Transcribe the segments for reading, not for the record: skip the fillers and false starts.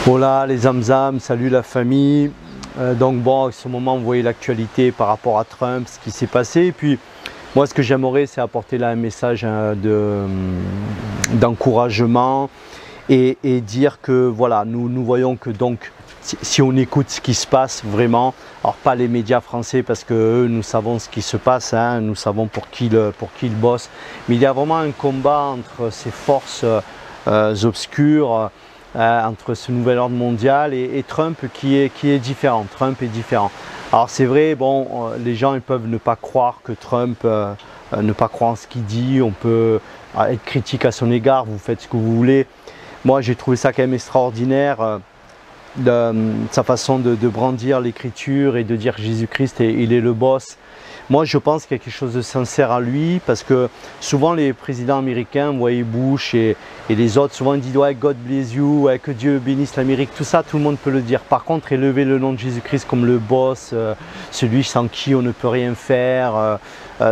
Hola les Zamzam, salut la famille. Donc bon, à ce moment vous voyez l'actualité par rapport à Trump, ce qui s'est passé. Et puis moi ce que j'aimerais c'est apporter là un message d'encouragement et dire que voilà, nous voyons que donc si on écoute ce qui se passe vraiment, alors pas les médias français parce que eux, nous savons ce qui se passe, hein, nous savons pour qui ils bossent, mais il y a vraiment un combat entre ces forces obscures, entre ce nouvel ordre mondial et Trump qui est différent. Trump est différent. Alors c'est vrai, bon, les gens ils peuvent ne pas croire que Trump, ne pas croire en ce qu'il dit, on peut être critique à son égard, vous faites ce que vous voulez. Moi j'ai trouvé ça quand même extraordinaire, sa façon de brandir l'écriture et de dire que Jésus-Christ il est le boss. Moi je pense qu'il y a quelque chose de sincère à lui parce que souvent les présidents américains, vous voyez Bush et les autres, souvent ils disent ouais, God bless you, ouais, que Dieu bénisse l'Amérique, tout ça tout le monde peut le dire. Par contre élever le nom de Jésus-Christ comme le boss, celui sans qui on ne peut rien faire,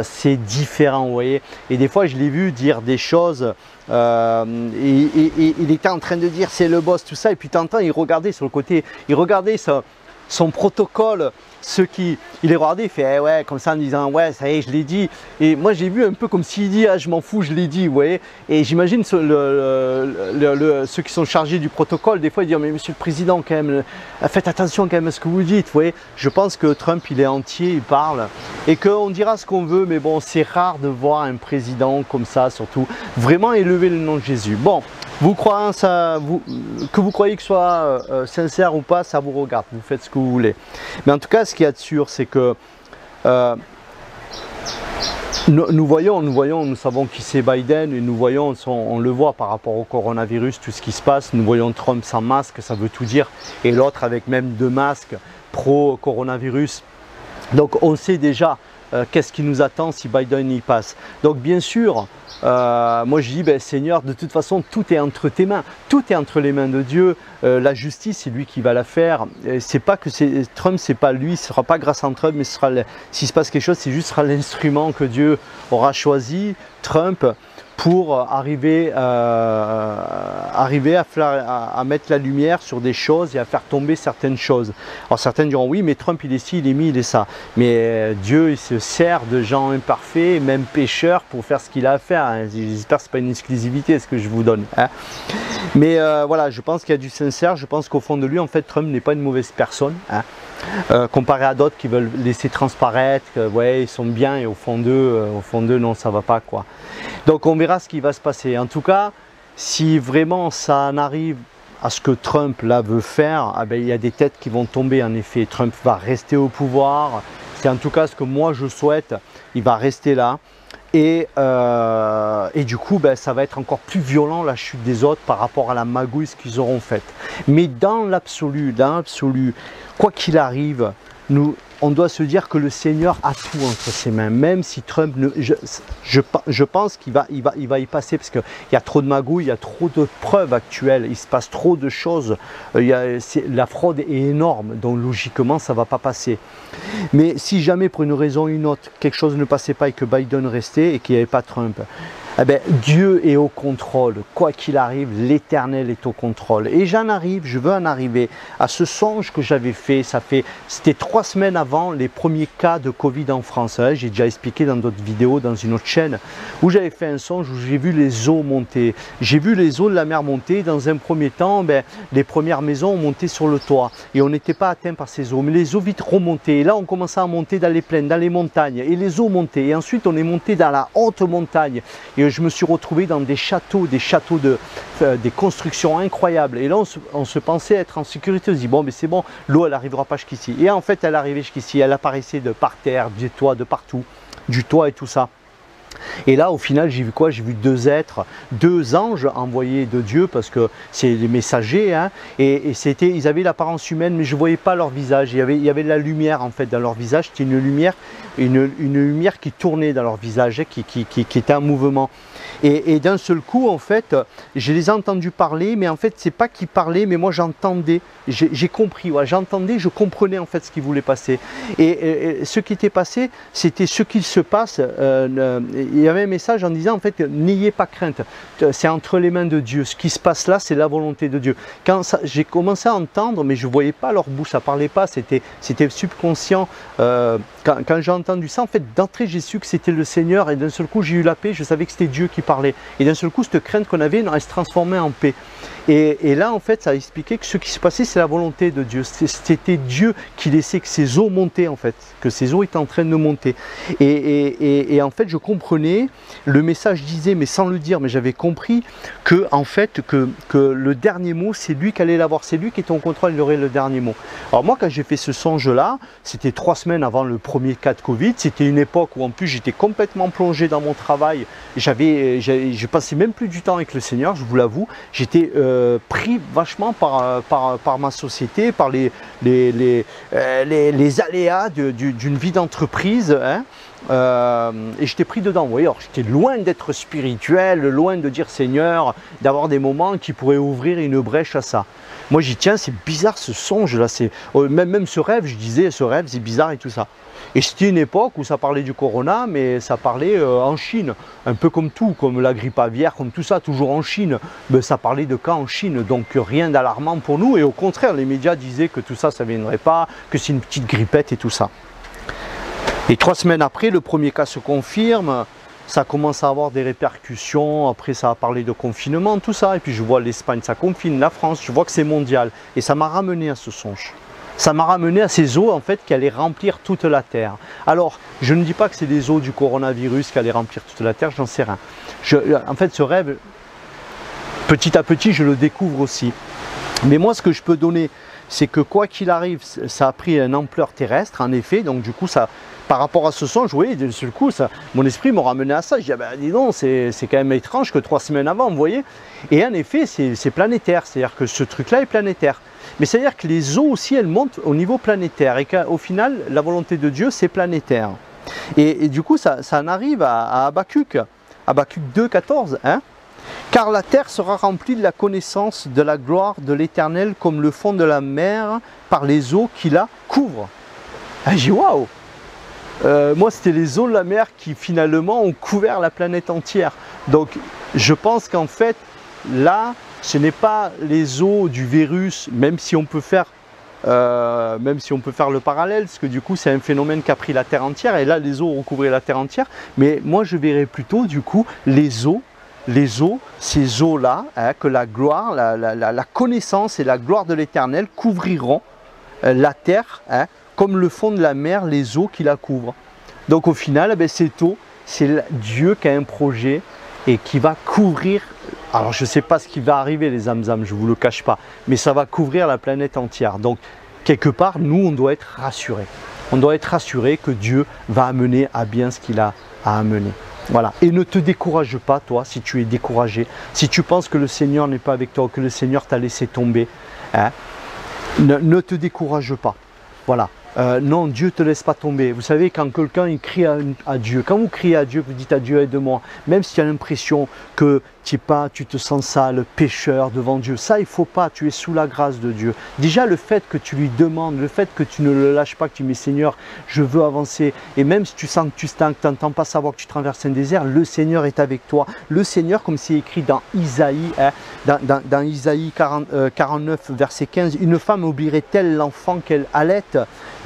c'est différent, vous voyez. Et des fois je l'ai vu dire des choses, il était en train de dire c'est le boss, tout ça, et puis t'entends, il regardait sur le côté, il regardait son protocole, il est regardé, il fait eh ouais, comme ça en disant ouais ça y est je l'ai dit, et moi j'ai vu un peu comme s'il dit ah je m'en fous je l'ai dit, vous voyez. Et j'imagine ceux qui sont chargés du protocole des fois ils disent mais monsieur le président quand même, faites attention quand même à ce que vous dites, vous voyez. Je pense que Trump il est entier, il parle et qu'on dira ce qu'on veut, mais bon c'est rare de voir un président comme ça surtout vraiment élever le nom de Jésus. Bon, vous croyez ça, que vous croyez que ce soit sincère ou pas, ça vous regarde, vous faites ce que vous voulez. Mais en tout cas, ce qu'il y a de sûr, c'est que nous savons qui c'est Biden, et nous voyons, on le voit par rapport au coronavirus, tout ce qui se passe. Nous voyons Trump sans masque, ça veut tout dire, et l'autre avec même 2 masques pro-coronavirus. Donc on sait déjà qu'est-ce qui nous attend si Biden y passe. Donc bien sûr, moi je dis ben, Seigneur, de toute façon tout est entre tes mains, tout est entre les mains de Dieu. La justice c'est lui qui va la faire. C'est pas que Trump, c'est pas lui, ce sera pas grâce à Trump, mais ce sera s'il se passe quelque chose, c'est juste l'instrument que Dieu aura choisi, Trump, pour arriver à mettre la lumière sur des choses et à faire tomber certaines choses. Alors certains diront oui mais Trump il est ci, il est mi, il est ça. Mais Dieu il se sert de gens imparfaits, même pécheurs, pour faire ce qu'il a à faire. Hein. J'espère que ce n'est pas une exclusivité ce que je vous donne. Hein. Mais voilà, je pense qu'il y a du sincère, je pense qu'au fond de lui en fait Trump n'est pas une mauvaise personne. Hein. Comparé à d'autres qui veulent laisser transparaître que ouais ils sont bien et au fond d'eux non ça va pas quoi. Donc on verra ce qui va se passer. En tout cas, si vraiment ça en arrive à ce que Trump là veut faire, eh ben, il y a des têtes qui vont tomber en effet. Trump va rester au pouvoir, c'est en tout cas ce que moi je souhaite, il va rester là. Et du coup, ben, ça va être encore plus violent la chute des autres par rapport à la magouille qu'ils auront faite. Mais dans l'absolu, quoi qu'il arrive, on doit se dire que le Seigneur a tout entre ses mains. Même si Trump, je pense qu'il va y passer parce qu'il y a trop de magouilles, il y a trop de preuves actuelles, il se passe trop de choses. La fraude est énorme, donc logiquement ça ne va pas passer. Mais si jamais pour une raison ou une autre, quelque chose ne passait pas et que Biden restait et qu'il n'y avait pas Trump, eh bien, Dieu est au contrôle, quoi qu'il arrive, l'Éternel est au contrôle. Et je veux en arriver à ce songe que j'avais fait, c'était 3 semaines avant les premiers cas de Covid en France. Hein. J'ai déjà expliqué dans d'autres vidéos, dans une autre chaîne, où j'avais fait un songe où j'ai vu les eaux monter. J'ai vu les eaux de la mer monter. Dans un premier temps, ben, les premières maisons ont monté sur le toit et on n'était pas atteint par ces eaux. Mais les eaux vite remontaient. Et là, on commençait à monter dans les plaines, dans les montagnes. Et les eaux montaient. Et ensuite, on est monté dans la haute montagne. Et je me suis retrouvé dans des châteaux des constructions incroyables. Et là, on se pensait être en sécurité. On se dit, bon, mais c'est bon, l'eau, elle n'arrivera pas jusqu'ici. Et en fait, elle arrivait jusqu'ici. Elle apparaissait de par terre, du toit, de partout, du toit et tout ça. Et là, au final, j'ai vu quoi? J'ai vu 2 êtres, 2 anges envoyés de Dieu, parce que c'est les messagers, hein, et ils avaient l'apparence humaine, mais je ne voyais pas leur visage. Il y avait de la lumière en fait dans leur visage. C'était une lumière une lumière qui tournait dans leur visage, qui était en mouvement. Et d'un seul coup, en fait, je les ai entendus parler, mais en fait, c'est pas qu'ils parlaient, mais moi j'entendais, j'ai compris, ouais, j'entendais, je comprenais en fait ce qui voulait passer. Et ce qui était passé, c'était ce qu'il se passe. Il y avait un message en disant, en fait, n'ayez pas crainte, c'est entre les mains de Dieu. Ce qui se passe là, c'est la volonté de Dieu. Quand j'ai commencé à entendre, mais je ne voyais pas leur bouche, ça ne parlait pas, c'était subconscient. Quand j'ai entendu ça, en fait, d'entrée, j'ai su que c'était le Seigneur, et d'un seul coup, j'ai eu la paix, je savais que c'était Dieu qui parlait. Et d'un seul coup, cette crainte qu'on avait, elle se transformait en paix. Et là, en fait, ça a expliqué que ce qui se passait, c'est la volonté de Dieu. C'était Dieu qui laissait que ces eaux montaient, en fait, que ces eaux étaient en train de monter. Et en fait, je comprenais, le message disait, mais sans le dire, mais j'avais compris que, en fait, que le dernier mot, c'est lui qui allait l'avoir, c'est lui qui était en contrôle, il aurait le dernier mot. Alors moi, quand j'ai fait ce songe-là, c'était 3 semaines avant le premier cas de Covid, c'était une époque où en plus j'étais complètement plongé dans mon travail, je passais même plus du temps avec le Seigneur, je vous l'avoue, j'étais pris vachement par ma société, par les aléas d'une vie d'entreprise, hein. Et j'étais pris dedans, vous voyez, alors j'étais loin d'être spirituel, loin de dire Seigneur, d'avoir des moments qui pourraient ouvrir une brèche à ça. Moi j'y tiens, c'est bizarre ce songe là, même ce rêve, je disais ce rêve c'est bizarre et tout ça. Et c'était une époque où ça parlait du corona, mais ça parlait en Chine, un peu comme tout, comme la grippe aviaire, comme tout ça, toujours en Chine. Mais ça parlait de cas en Chine, donc rien d'alarmant pour nous. Et au contraire, les médias disaient que tout ça, ça ne viendrait pas, que c'est une petite grippette et tout ça. Et 3 semaines après, le premier cas se confirme, ça commence à avoir des répercussions, après ça a parlé de confinement, tout ça. Et puis je vois l'Espagne, ça confine, la France, je vois que c'est mondial. Et ça m'a ramené à ce songe. Ça m'a ramené à ces eaux en fait qui allaient remplir toute la terre. Alors, je ne dis pas que c'est des eaux du coronavirus qui allaient remplir toute la terre, j'en sais rien. En fait, ce rêve, petit à petit, je le découvre aussi. Mais moi, ce que je peux donner, c'est que quoi qu'il arrive, ça a pris une ampleur terrestre, en effet. Donc du coup, ça, par rapport à ce songe, oui, d'un seul coup, mon esprit m'a ramené à ça. Je dis, ah ben, dis donc, c'est quand même étrange que 3 semaines avant, vous voyez. Et en effet, c'est planétaire, c'est-à-dire que ce truc-là est planétaire. Mais c'est-à-dire que les eaux aussi, elles montent au niveau planétaire et qu'au final, la volonté de Dieu, c'est planétaire. Et du coup, ça en arrive à Habacuc 2, 14, hein. Car la terre sera remplie de la connaissance de la gloire de l'Éternel comme le fond de la mer par les eaux qui la couvrent. Ah, j'ai dit waouh! Moi, c'était les eaux de la mer qui finalement ont couvert la planète entière. Donc, je pense qu'en fait, là, ce n'est pas les eaux du virus, même si on peut faire le parallèle, parce que du coup, c'est un phénomène qui a pris la terre entière, et là, les eaux ont recouvré la terre entière. Mais moi, je verrais plutôt, du coup, ces eaux-là, hein, que la gloire, la connaissance et la gloire de l'Éternel couvriront la terre, hein, comme le fond de la mer, les eaux qui la couvrent. Donc au final, cette eau, c'est Dieu qui a un projet et qui va couvrir, alors je ne sais pas ce qui va arriver les zamzam, je ne vous le cache pas, mais ça va couvrir la planète entière. Donc quelque part, nous, on doit être rassurés. On doit être rassurés que Dieu va amener à bien ce qu'il a à amener. Voilà. Et ne te décourage pas, toi, si tu es découragé, si tu penses que le Seigneur n'est pas avec toi, que le Seigneur t'a laissé tomber, hein, ne te décourage pas. Voilà. Non, Dieu ne te laisse pas tomber. Vous savez, quand quelqu'un crie à Dieu, quand vous criez à Dieu, vous dites à Dieu, aide-moi, même si tu as l'impression que tu te sens sale, pécheur devant Dieu, ça, il ne faut pas, tu es sous la grâce de Dieu. Déjà, le fait que tu lui demandes, le fait que tu ne le lâches pas, que tu dis, Seigneur, je veux avancer, et même si tu sens que tu stagne, que tu n'entends pas savoir que tu traverses un désert, le Seigneur est avec toi. Le Seigneur, comme c'est écrit dans Isaïe, hein, dans Isaïe 49, verset 15, une femme oublierait-elle l'enfant qu'elle allaite?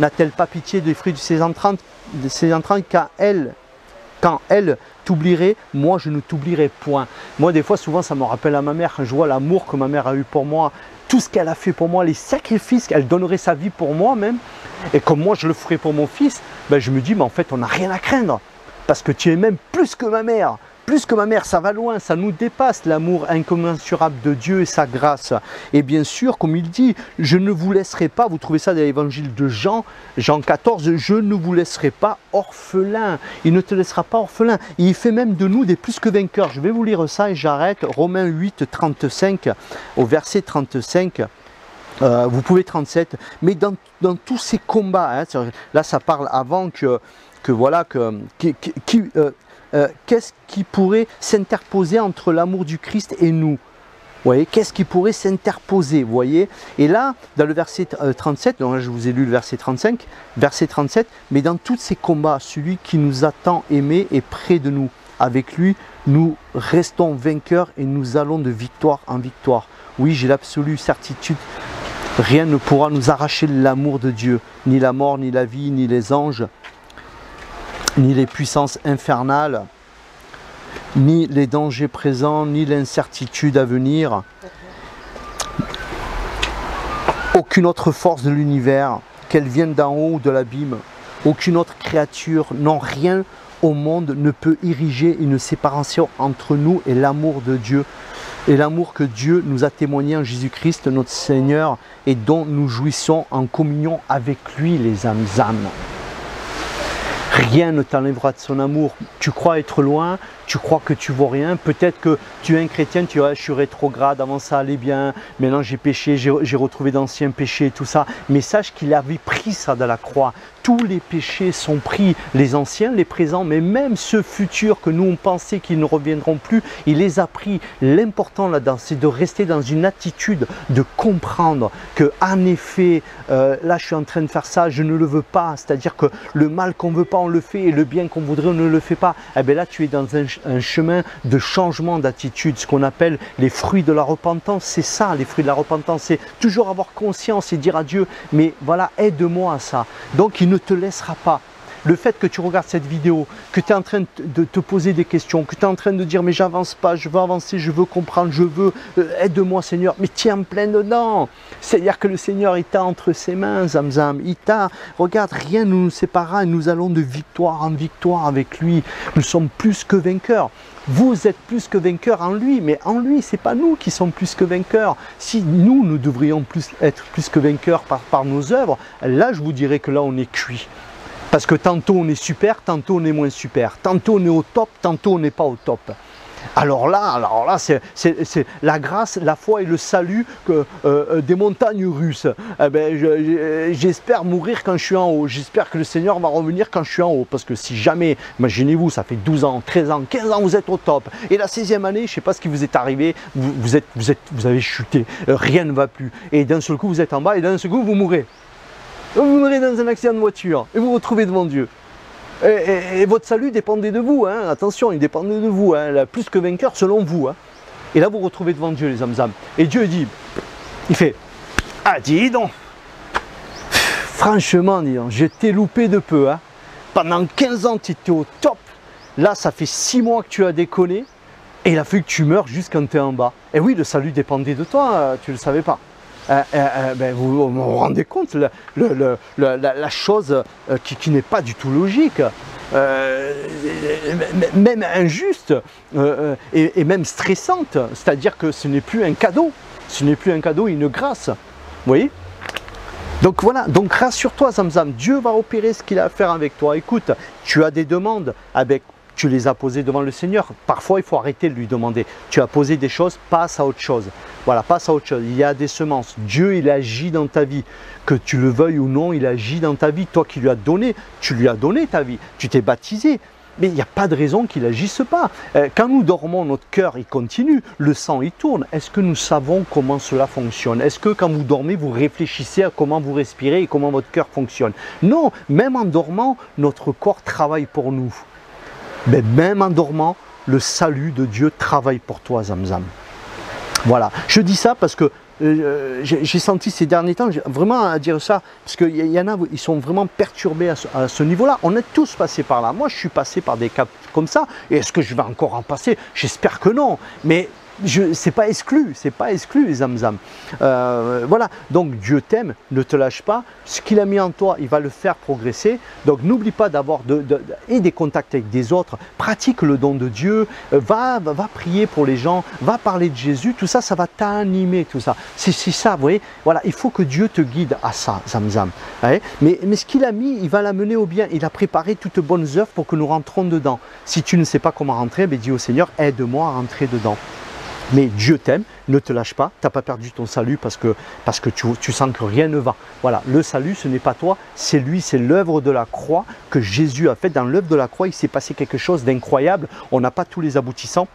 N'a-t-elle pas pitié des fruits de ses entrailles, quand elle t'oublierait, moi je ne t'oublierai point. Moi des fois, souvent ça me rappelle à ma mère, quand je vois l'amour que ma mère a eu pour moi, tout ce qu'elle a fait pour moi, les sacrifices, qu'elle donnerait sa vie pour moi même, et comme moi je le ferais pour mon fils, ben, je me dis, mais en fait on n'a rien à craindre, parce que tu es même plus que ma mère. Plus que ma mère, ça va loin, ça nous dépasse l'amour incommensurable de Dieu et sa grâce. Et bien sûr, comme il dit, je ne vous laisserai pas, vous trouvez ça dans l'évangile de Jean, Jean 14, je ne vous laisserai pas orphelins. Il ne te laissera pas orphelins. Et il fait même de nous des plus que vainqueurs. Je vais vous lire ça et j'arrête. Romains 8, 35, au verset 35. vous pouvez 37, mais dans tous ces combats, hein, là ça parle avant qu'est-ce qui pourrait s'interposer entre l'amour du Christ et nous? Vous voyez, qu'est-ce qui pourrait s'interposer, vous voyez? Et là, dans le verset 37, donc là, je vous ai lu le verset 35, verset 37, mais dans tous ces combats, celui qui nous a tant aimés est près de nous. Avec lui, nous restons vainqueurs et nous allons de victoire en victoire. Oui, j'ai l'absolue certitude, rien ne pourra nous arracher l'amour de Dieu, ni la mort, ni la vie, ni les anges, ni les puissances infernales, ni les dangers présents, ni l'incertitude à venir. Aucune autre force de l'univers, qu'elle vienne d'en haut ou de l'abîme, aucune autre créature, non rien au monde ne peut ériger une séparation entre nous et l'amour de Dieu. Et l'amour que Dieu nous a témoigné en Jésus-Christ, notre Seigneur, et dont nous jouissons en communion avec lui, les âmes. Rien ne t'enlèvera de son amour. Tu crois être loin, tu crois que tu ne vois rien. Peut-être que tu es un chrétien, tu dis je suis rétrograde, avant ça allait bien, maintenant j'ai péché, j'ai retrouvé d'anciens péchés et tout ça. Mais sache qu'il avait pris ça de la croix. Tous les péchés sont pris, les anciens, les présents, mais même ceux futurs que nous on pensait qu'ils ne reviendront plus, il les a pris. L'important là-dedans, c'est de rester dans une attitude de comprendre que en effet, là je suis en train de faire ça, je ne le veux pas. C'est-à-dire que le mal qu'on ne veut pas, on le fait, et le bien qu'on voudrait, on ne le fait pas. Et bien là, tu es dans un chemin de changement d'attitude, ce qu'on appelle les fruits de la repentance. C'est ça, les fruits de la repentance, c'est toujours avoir conscience et dire à Dieu, mais voilà, aide-moi à ça. Donc il ne te laissera pas. Le fait que tu regardes cette vidéo, que tu es en train de te poser des questions, que tu es en train de dire mais j'avance pas, je veux avancer, je veux comprendre, je veux, aide-moi Seigneur, mais tiens en plein dedans. C'est-à-dire que le Seigneur il t'a entre ses mains, Zamzam, il t'a, regarde, rien ne nous séparera et nous allons de victoire en victoire avec lui. Nous sommes plus que vainqueurs. Vous êtes plus que vainqueurs en lui, mais en lui, ce n'est pas nous qui sommes plus que vainqueurs. Si nous devrions être plus que vainqueurs par nos œuvres, là je vous dirais que là on est cuit. Parce que tantôt on est super, tantôt on est moins super. Tantôt on est au top, tantôt on n'est pas au top. Alors là c'est la grâce, la foi et le salut des montagnes russes. Eh ben, j'espère mourir quand je suis en haut. J'espère que le Seigneur va revenir quand je suis en haut. Parce que si jamais, imaginez-vous, ça fait 12 ans, 13 ans, 15 ans, vous êtes au top. Et la 16e année, je ne sais pas ce qui vous est arrivé, vous avez chuté, rien ne va plus. Et d'un seul coup, vous êtes en bas et d'un seul coup, vous mourrez. Vous mourrez dans un accident de voiture et vous vous retrouvez devant Dieu. Et votre salut dépendait de vous, hein. Attention, il dépendait de vous, hein. Là, plus que vainqueur selon vous. Hein. Et là, vous vous retrouvez devant Dieu, les âmes. Et Dieu dit, il fait, ah dis donc, franchement, dis donc, je t'ai loupé de peu. Hein. Pendant 15 ans, tu étais au top. Là, ça fait 6 mois que tu as déconné. Et il a fallu que tu meurs juste quand tu es en bas. Et oui, le salut dépendait de toi, tu ne le savais pas. Ben vous vous rendez compte, la chose qui n'est pas du tout logique, même injuste et même stressante, c'est-à-dire que ce n'est plus un cadeau, une grâce, vous voyez. Donc voilà, donc rassure-toi Zamzam, Dieu va opérer ce qu'il a à faire avec toi. Écoute, tu as des demandes tu les as posées devant le Seigneur. Parfois, il faut arrêter de lui demander. Tu as posé des choses, passe à autre chose. Voilà, passe à autre chose. Il y a des semences. Dieu, il agit dans ta vie. Que tu le veuilles ou non, il agit dans ta vie. Toi qui lui as donné, tu lui as donné ta vie. Tu t'es baptisé. Mais il n'y a pas de raison qu'il n'agisse pas. Quand nous dormons, notre cœur, il continue. Le sang, il tourne. Est-ce que nous savons comment cela fonctionne? Est-ce que quand vous dormez, vous réfléchissez à comment vous respirez et comment votre cœur fonctionne? Non, même en dormant, notre corps travaille pour nous. Mais même en dormant, le salut de Dieu travaille pour toi, Zamzam. Voilà, je dis ça parce que j'ai senti ces derniers temps, vraiment à dire ça, parce qu'il y en a, ils sont vraiment perturbés à ce niveau-là. On est tous passés par là. Moi, je suis passé par des cas comme ça. Et est-ce que je vais encore en passer? J'espère que non. Mais c'est pas exclu, les Zamzam. Voilà, donc Dieu t'aime, ne te lâche pas. Ce qu'il a mis en toi, il va le faire progresser. Donc n'oublie pas d'avoir des contacts avec des autres. Pratique le don de Dieu. Va prier pour les gens. Va parler de Jésus. Tout ça, ça va t'animer. Tout ça, c'est ça. Vous voyez. Voilà, il faut que Dieu te guide à ça, Zamzam. Ouais, mais ce qu'il a mis, il va l'amener au bien. Il a préparé toutes bonnes œuvres pour que nous rentrons dedans. Si tu ne sais pas comment rentrer, ben dis au Seigneur, aide-moi à rentrer dedans. Mais Dieu t'aime, ne te lâche pas, tu n'as pas perdu ton salut parce que tu sens que rien ne va. Voilà, le salut, ce n'est pas toi, c'est lui, c'est l'œuvre de la croix que Jésus a faite. Dans l'œuvre de la croix, il s'est passé quelque chose d'incroyable. On n'a pas tous les aboutissants,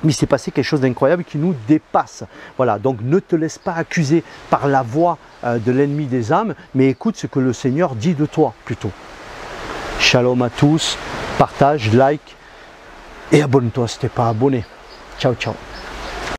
mais il s'est passé quelque chose d'incroyable qui nous dépasse. Voilà, donc ne te laisse pas accuser par la voix de l'ennemi des âmes, mais écoute ce que le Seigneur dit de toi plutôt. Shalom à tous, partage, like et abonne-toi si tu n'es pas abonné. Ciao, ciao.